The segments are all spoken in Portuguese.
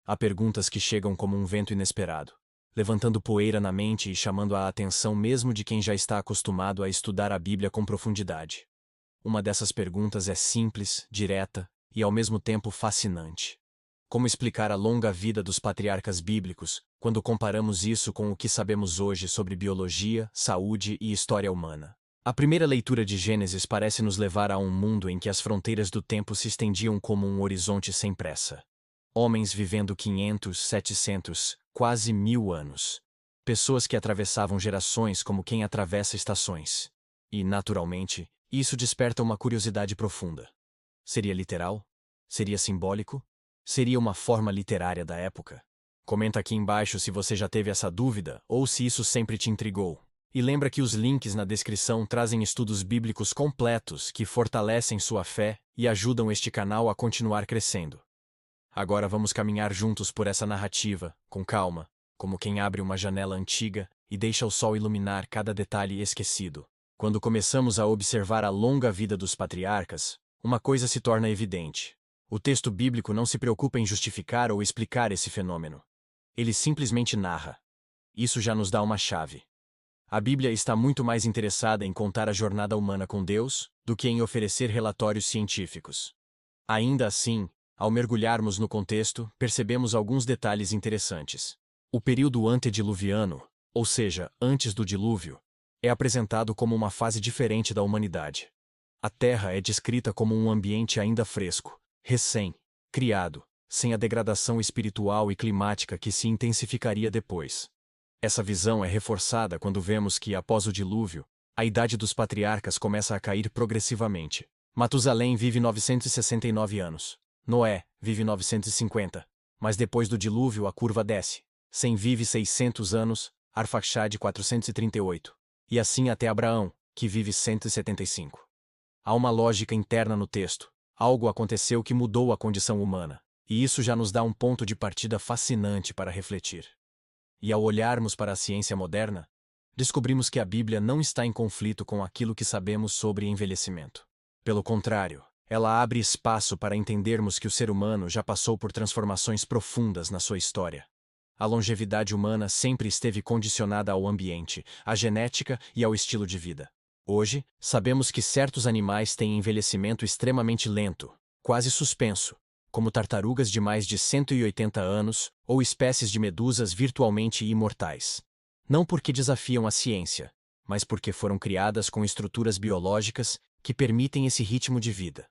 Há perguntas que chegam como um vento inesperado, levantando poeira na mente e chamando a atenção mesmo de quem já está acostumado a estudar a Bíblia com profundidade. Uma dessas perguntas é simples, direta e ao mesmo tempo fascinante. Como explicar a longa vida dos patriarcas bíblicos quando comparamos isso com o que sabemos hoje sobre biologia, saúde e história humana? A primeira leitura de Gênesis parece nos levar a um mundo em que as fronteiras do tempo se estendiam como um horizonte sem pressa. Homens vivendo 500, 700, quase 1000 anos. Pessoas que atravessavam gerações como quem atravessa estações. E, naturalmente, isso desperta uma curiosidade profunda. Seria literal? Seria simbólico? Seria uma forma literária da época? Comenta aqui embaixo se você já teve essa dúvida ou se isso sempre te intrigou. E lembra que os links na descrição trazem estudos bíblicos completos que fortalecem sua fé e ajudam este canal a continuar crescendo. Agora vamos caminhar juntos por essa narrativa, com calma, como quem abre uma janela antiga e deixa o sol iluminar cada detalhe esquecido. Quando começamos a observar a longa vida dos patriarcas, uma coisa se torna evidente. O texto bíblico não se preocupa em justificar ou explicar esse fenômeno. Ele simplesmente narra. Isso já nos dá uma chave. A Bíblia está muito mais interessada em contar a jornada humana com Deus do que em oferecer relatórios científicos. Ainda assim, ao mergulharmos no contexto, percebemos alguns detalhes interessantes. O período antediluviano, ou seja, antes do dilúvio, é apresentado como uma fase diferente da humanidade. A Terra é descrita como um ambiente ainda fresco, recém-criado, sem a degradação espiritual e climática que se intensificaria depois. Essa visão é reforçada quando vemos que, após o dilúvio, a idade dos patriarcas começa a cair progressivamente. Matusalém vive 969 anos. Noé vive 950. Mas depois do dilúvio a curva desce. Sem vive 600 anos, Arfaxade 438. E assim até Abraão, que vive 175. Há uma lógica interna no texto. Algo aconteceu que mudou a condição humana. E isso já nos dá um ponto de partida fascinante para refletir. E ao olharmos para a ciência moderna, descobrimos que a Bíblia não está em conflito com aquilo que sabemos sobre envelhecimento. Pelo contrário, ela abre espaço para entendermos que o ser humano já passou por transformações profundas na sua história. A longevidade humana sempre esteve condicionada ao ambiente, à genética e ao estilo de vida. Hoje, sabemos que certos animais têm envelhecimento extremamente lento, quase suspenso, como tartarugas de mais de 180 anos ou espécies de medusas virtualmente imortais. Não porque desafiam a ciência, mas porque foram criadas com estruturas biológicas que permitem esse ritmo de vida.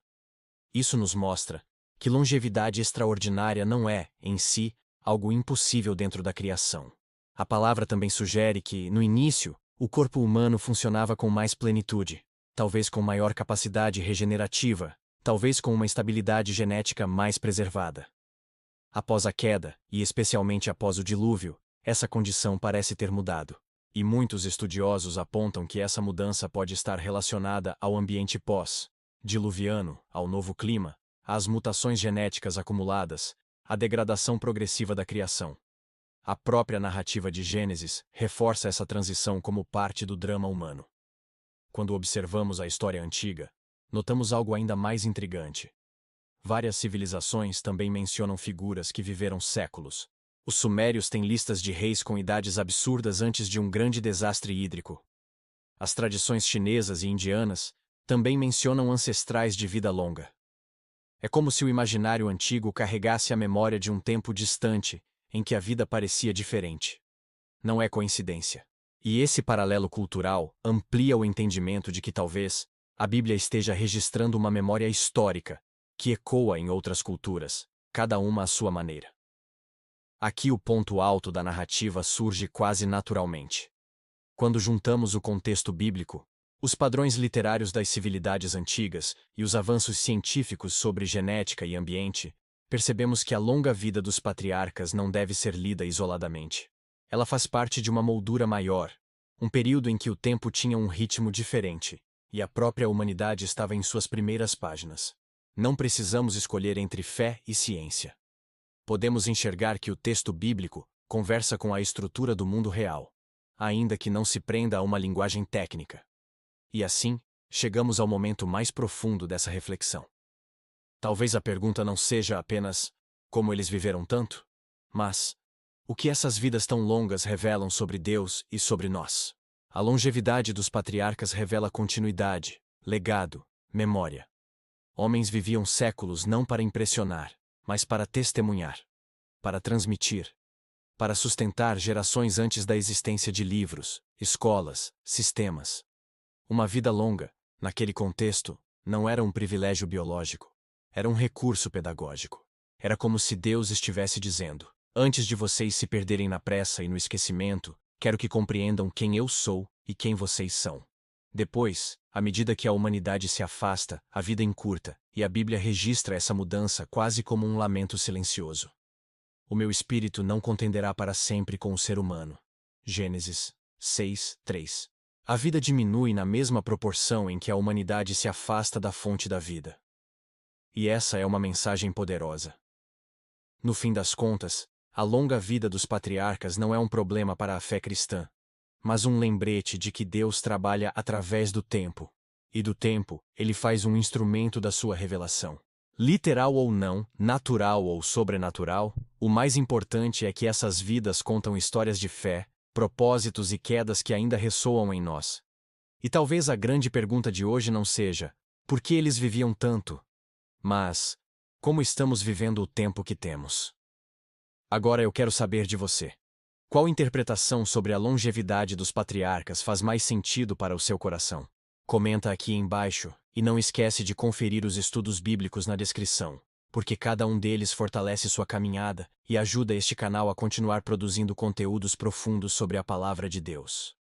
Isso nos mostra que longevidade extraordinária não é, em si, algo impossível dentro da criação. A palavra também sugere que, no início, o corpo humano funcionava com mais plenitude, talvez com maior capacidade regenerativa, talvez com uma estabilidade genética mais preservada. Após a queda, e especialmente após o dilúvio, essa condição parece ter mudado. E muitos estudiosos apontam que essa mudança pode estar relacionada ao ambiente pós-diluviano, ao novo clima, às mutações genéticas acumuladas, à degradação progressiva da criação. A própria narrativa de Gênesis reforça essa transição como parte do drama humano. Quando observamos a história antiga, notamos algo ainda mais intrigante. Várias civilizações também mencionam figuras que viveram séculos. Os sumérios têm listas de reis com idades absurdas antes de um grande desastre hídrico. As tradições chinesas e indianas também mencionam ancestrais de vida longa. É como se o imaginário antigo carregasse a memória de um tempo distante, em que a vida parecia diferente. Não é coincidência. E esse paralelo cultural amplia o entendimento de que talvez a Bíblia esteja registrando uma memória histórica, que ecoa em outras culturas, cada uma à sua maneira. Aqui o ponto alto da narrativa surge quase naturalmente. Quando juntamos o contexto bíblico, os padrões literários das civilidades antigas e os avanços científicos sobre genética e ambiente, percebemos que a longa vida dos patriarcas não deve ser lida isoladamente. Ela faz parte de uma moldura maior, um período em que o tempo tinha um ritmo diferente, e a própria humanidade estava em suas primeiras páginas. Não precisamos escolher entre fé e ciência. Podemos enxergar que o texto bíblico conversa com a estrutura do mundo real, ainda que não se prenda a uma linguagem técnica. E assim, chegamos ao momento mais profundo dessa reflexão. Talvez a pergunta não seja apenas como eles viveram tanto, Mas, o que essas vidas tão longas revelam sobre Deus e sobre nós? A longevidade dos patriarcas revela continuidade, legado, memória. Homens viviam séculos não para impressionar, mas para testemunhar, para transmitir, para sustentar gerações antes da existência de livros, escolas, sistemas. Uma vida longa, naquele contexto, não era um privilégio biológico, era um recurso pedagógico. Era como se Deus estivesse dizendo: antes de vocês se perderem na pressa e no esquecimento, quero que compreendam quem eu sou e quem vocês são. Depois, à medida que a humanidade se afasta, a vida encurta, e a Bíblia registra essa mudança quase como um lamento silencioso. O meu espírito não contenderá para sempre com o ser humano. Gênesis 6:3. A vida diminui na mesma proporção em que a humanidade se afasta da fonte da vida. E essa é uma mensagem poderosa. No fim das contas, a longa vida dos patriarcas não é um problema para a fé cristã, mas um lembrete de que Deus trabalha através do tempo, e do tempo, ele faz um instrumento da sua revelação. Literal ou não, natural ou sobrenatural, o mais importante é que essas vidas contam histórias de fé, propósitos e quedas que ainda ressoam em nós. E talvez a grande pergunta de hoje não seja: por que eles viviam tanto? Mas, como estamos vivendo o tempo que temos? Agora eu quero saber de você. Qual interpretação sobre a longevidade dos patriarcas faz mais sentido para o seu coração? Comenta aqui embaixo, e não esquece de conferir os estudos bíblicos na descrição, porque cada um deles fortalece sua caminhada e ajuda este canal a continuar produzindo conteúdos profundos sobre a palavra de Deus.